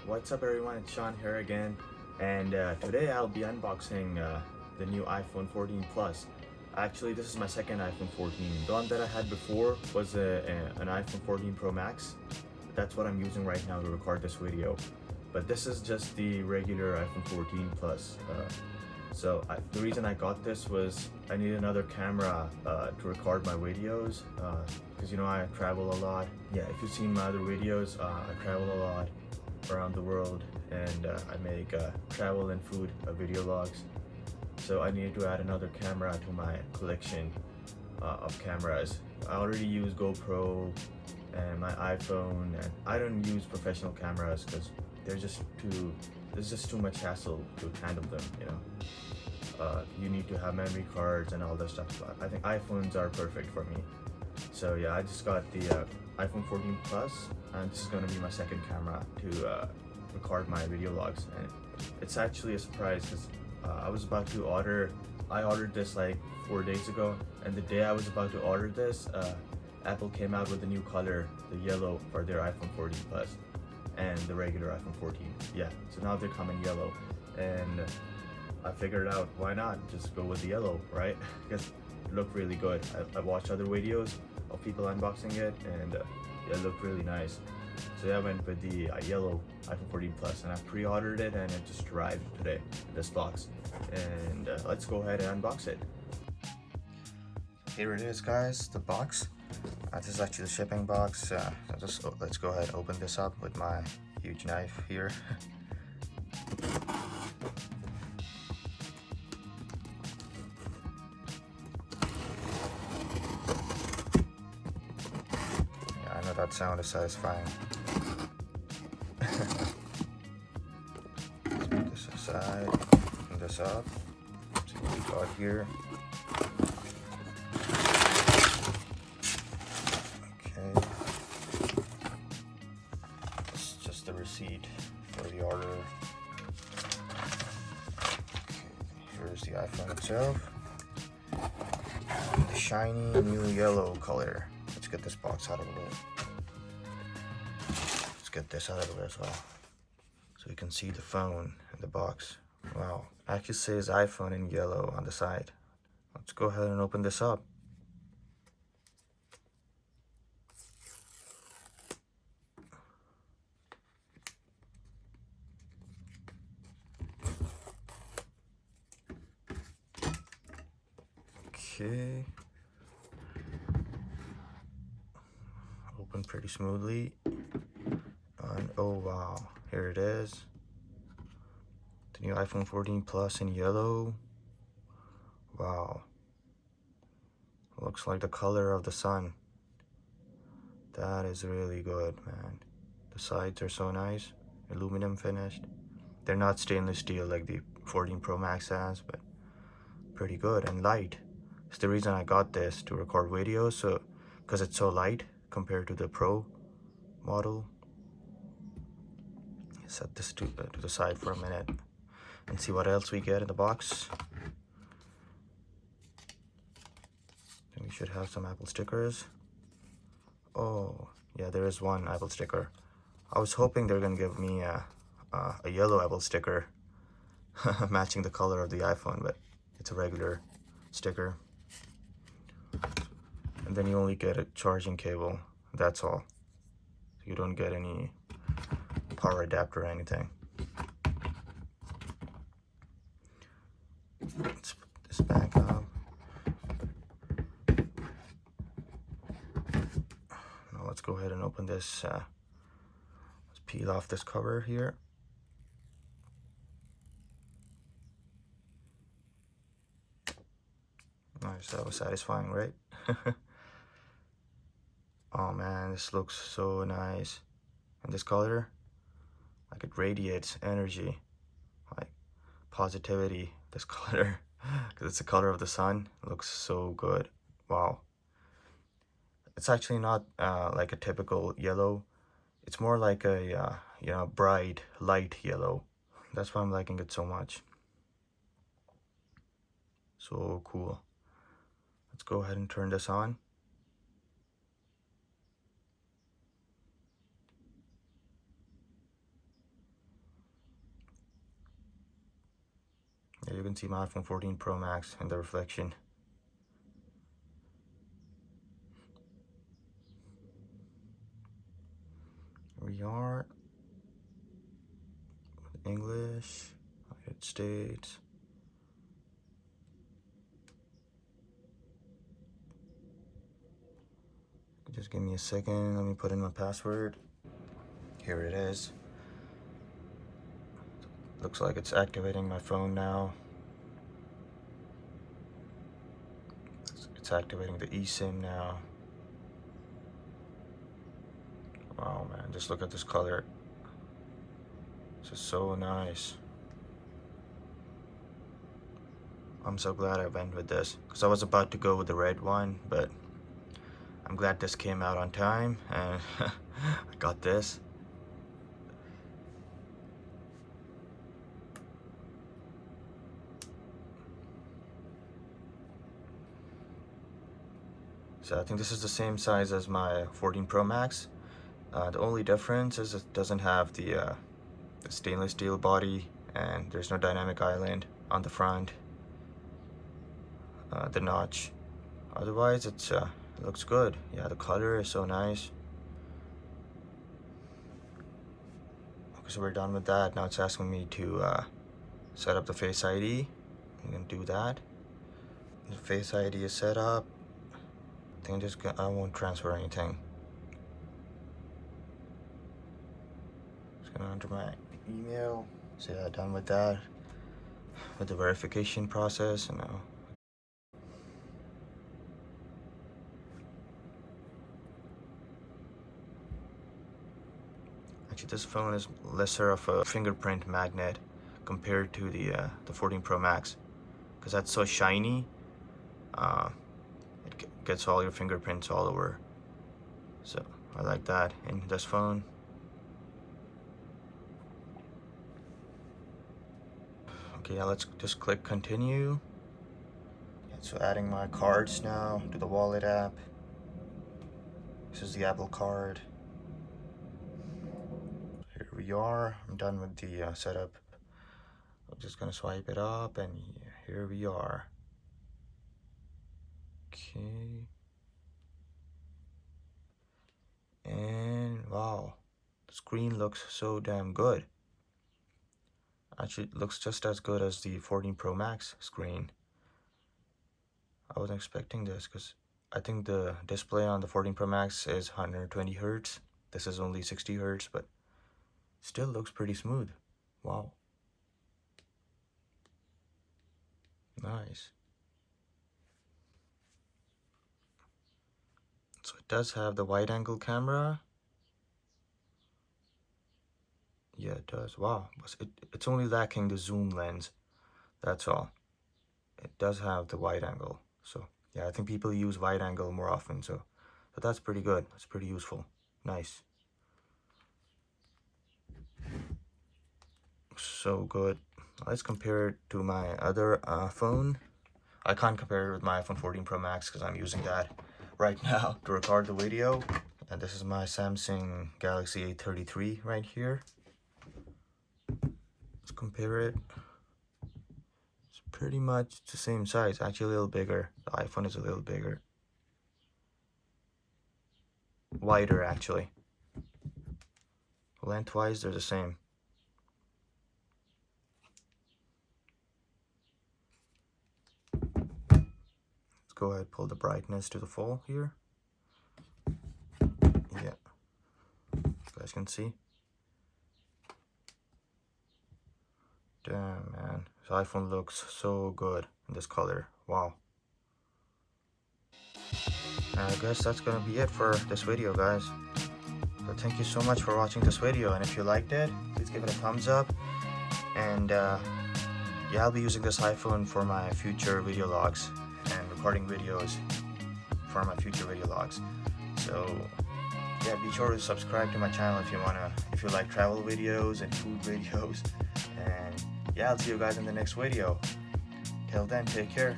What's up everyone, it's Sean here again, and today I'll be unboxing the new iPhone 14 Plus. Actually, this is my second iPhone 14. The one that I had before was an iPhone 14 Pro Max. That's what I'm using right now to record this video. But this is just the regular iPhone 14 Plus. The reason I got this was I need another camera to record my videos because I travel a lot. Yeah, if you've seen my other videos, I travel a lot around the world, and I make travel and food video logs. So I needed to add another camera to my collection of cameras. I already use GoPro and my iPhone, and I don't use professional cameras because there's just too much hassle to handle them, you need to have memory cards and all that stuff. But I think iPhones are perfect for me. So yeah, I just got the iPhone 14 Plus, and this is going to be my second camera to record my video logs. And it's actually a surprise because I ordered this like 4 days ago, and the day I was about to order this, Apple came out with a new color, the yellow, for their iPhone 14 Plus and the regular iPhone 14. Yeah, so now they're coming yellow, and I figured out why not just go with the yellow, right? Because it looked really good. I watched other videos of people unboxing it, and it looked really nice. So yeah, I went with the yellow iPhone 14 Plus, and I pre-ordered it, and it just arrived today in this box. And let's go ahead and unbox it. Here it is, guys, the box. This is actually the shipping box. Let's go ahead and open this up with my huge knife here. I know that sound is satisfying. Let's put this aside, open this up, see what we got here. Okay, this is just the receipt for the order. Okay, here's the iPhone itself. The shiny new yellow color. Let's get this box out of the way. Let's get this out of the way as well, so you can see the phone in the box. Wow, it actually says iPhone in yellow on the side. Let's go ahead and open this up. Okay. Open pretty smoothly. And oh wow, here it is. The new iPhone 14 Plus in yellow. Wow. Looks like the color of the sun. That is really good, man. The sides are so nice. Aluminum finished. They're not stainless steel like the 14 Pro Max has, but pretty good and light. It's the reason I got this, to record videos, so because it's so light compared to the Pro model. Set this to the side for a minute and see what else we get in the box. Then we should have some Apple stickers. Oh yeah, there is one Apple sticker. I was hoping they're gonna give me a yellow Apple sticker matching the color of the iPhone, but it's a regular sticker. And then you only get a charging cable, that's all. You don't get any power adapter or anything. Let's put this back up. Now let's go ahead and open this. Let's peel off this cover here. Nice, that was satisfying, right? Oh man, this looks so nice. And this color, like, it radiates energy, like positivity, this color, because it's the color of the sun. It looks so good. Wow. It's actually not like a typical yellow. It's more like a bright light yellow. That's why I'm liking it so much. So cool. Let's go ahead and turn this on. you can see my iPhone 14 Pro Max in the reflection. Here we are. English, United States. Just give me a second, let me put in my password. Here it is. Looks like it's activating my phone now. It's activating the eSIM now. Wow, man, just look at this color. This is so nice. I'm so glad I went with this, because I was about to go with the red one, but I'm glad this came out on time and I got this. So I think this is the same size as my 14 Pro Max. The only difference is it doesn't have the stainless steel body, and there's no dynamic island on the front, the notch. Otherwise, it looks good. Yeah, the color is so nice. Okay, so we're done with that. Now it's asking me to set up the Face ID. I'm gonna do that. The Face ID is set up. I think I won't transfer anything. Just gonna enter my email. So yeah, done with that. With the verification process, and now. Actually, this phone is lesser of a fingerprint magnet compared to the 14 Pro Max, because that's so shiny. It gets all your fingerprints all over. So I like that in this phone. Okay, yeah, let's just click continue. So adding my cards now to the wallet app. This is the Apple Card. Here we are. I'm done with the setup. I'm just gonna swipe it up, and here we are. Okay. And wow, the screen looks so damn good. Actually, it looks just as good as the 14 Pro Max screen. I wasn't expecting this, because I think the display on the 14 Pro Max is 120 Hertz. This is only 60 Hertz, but still looks pretty smooth. Wow. Nice. So it does have the wide angle camera. Yeah, it does. Wow. It's only lacking the zoom lens. That's all. It does have the wide angle. So yeah, I think people use wide angle more often. So that's pretty good. That's pretty useful. Nice. So good. Let's compare it to my other phone. I can't compare it with my iPhone 14 Pro Max because I'm using that right now to record the video. And this is my Samsung Galaxy A33 right here. Let's compare it. It's pretty much the same size, actually a little bigger. The iPhone is a little bigger. Wider, actually. Lengthwise, they're the same. Let's go ahead and pull the brightness to the full here. Yeah, you guys can see. Damn, man, this iPhone looks so good in this color. Wow. And I guess that's gonna be it for this video, guys. So thank you so much for watching this video, and if you liked it, please give it a thumbs up. And yeah, I'll be using this iPhone for my future video logs and recording videos for my future video logs. So yeah, be sure to subscribe to my channel if you like travel videos and food videos. And yeah, I'll see you guys in the next video. Till then, take care.